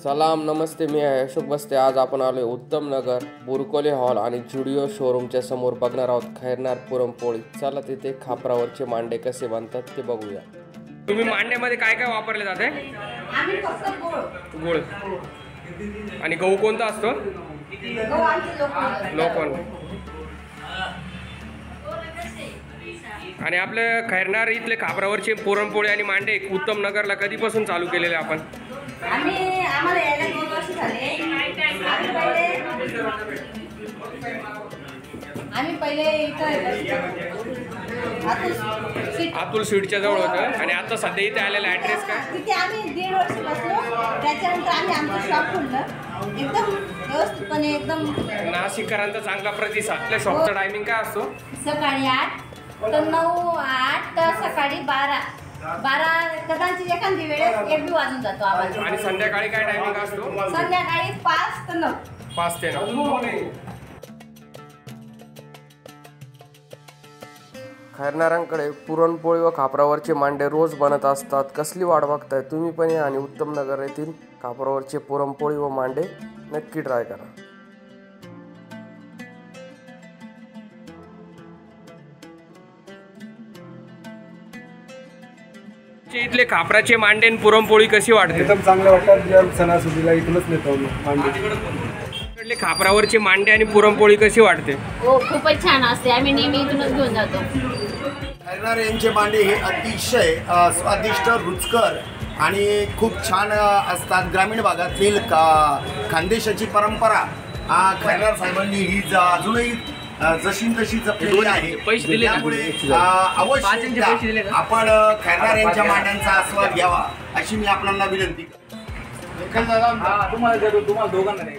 सलाम नमस्ते, मी आहे अशोक बस्ते। आज आपण आलोय उत्तम नगर बुरकोले हॉल आणि जुडिओ शोरूमच्या समोर बघणार आहोत खैरनार पुरणपोळी। चला तिथे खापरावरचे मांडे कसे बनतात ते बघूया। तुम्ही मांड्यामध्ये काय काय वापरले जाते? आम्ही फक्त गुळ आणि गहू कोणता असतो? लोकवन। आणि आपले खैरनार इथले खापरावरचे पुरणपोळी आणि मांडे उत्तम नगरला कधीपासून चालू केलेले आपण? आम्हाला यायला 2 वर्ष झाले। आम्ही पहिले इथं अतुल स्वीटच्या जवळ होतं आणि आता सध्या इथे आलेला ॲड्रेस काय? तिथे आम्ही 1.5 वर्ष बसलो। त्याच्यानंतर आम्ही आमचं शॉप खोललं एकदम व्यवस्थितपणे। एकदम नाशिककरांचा चांगला प्रतिसाद। आपल्या शॉपचा टायमिंग काय असतो? सकाळी 8 तर 9, 8 तर सकाळी 12 कदाचित एखादी वेळेस 1 वाजून जातो आवाज। आणि संध्याकाळी काय टायमिंग असतो? संध्याकाळी 5 ते 9। 5 ते 9। खैरनारांकडे पुरणपोळी व खापरावरचे मांडे रोज बनत असतात। कसली वाट बघताय तुम्ही पण या आणि उत्तम नगर येथील खापरावरचे पुरणपोळी व मांडे नक्की ट्राय करा। इथले खापराचे मांडे आणि पुरणपोळी कशी वाटते? एकदम चांगले वाटतात। सणासुदीला इथूनच नेतो मांडे। इथले खापरावरचे मांडे आणि पुरणपोळी कशी वाटते? हो, खूपच छान असते। आम्ही नेहमी इथूनच घेऊन जातो। खैरनार यांचे मांडे हे अतिशय स्वादिष्ट, रुचकर आणि खूप छान असतात। ग्रामीण भागातील खानदेशाची परंपरा खैरनार साहेबांनी ही अजूनही जशी तशी जपलेली आहे। त्यामुळे अवश्य आपण खैरनार यांच्या मांड्यांचा आस्वाद घ्यावा अशी मी आपल्याला विनंती करतो। तुम्हाला दोघांना नाही।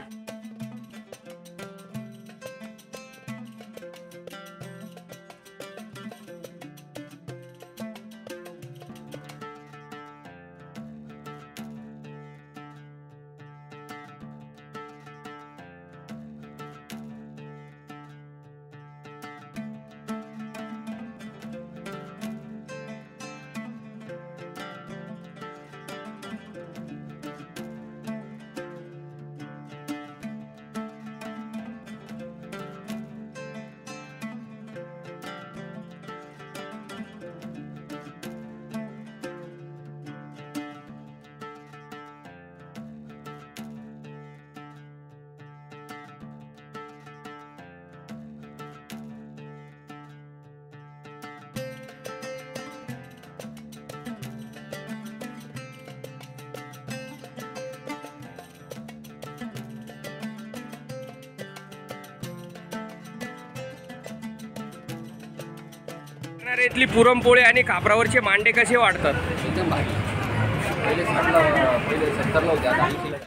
इथली पुरणपोळी आणि खापरावरचे मांडे कसे वाटतात? एकदम भारी। पहिले 70 नव्हते, आता 80 ला।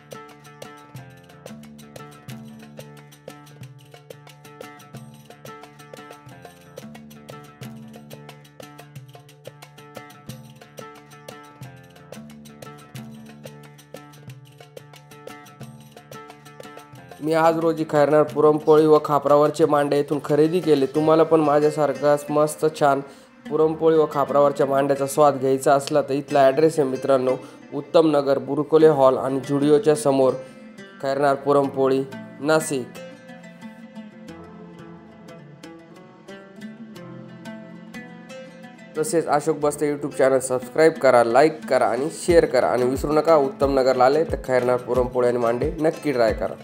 मी आज रोजी खैरनार पुरणपोळी व खापरावरचे मांडे येथून खरेदी केले। तुम्हाला पण माझ्यासारखाच मस्त छान पुरणपोळी व खापरावरच्या मांड्याचा स्वाद घ्यायचा असला तर इथला ॲड्रेस आहे मित्रांनो, उत्तम नगर बुरकोले हॉल आणि जुडिओच्या समोर, खैरनार पुरणपोळी, नाशिक। तसेच अशोक बस्ते यूट्यूब चॅनल सबस्क्राईब करा, लाईक करा आणि शेअर करा। आणि विसरू नका, उत्तम नगरला आले तर खैरनार पुरणपोळी आणि मांडे नक्की ट्राय करा।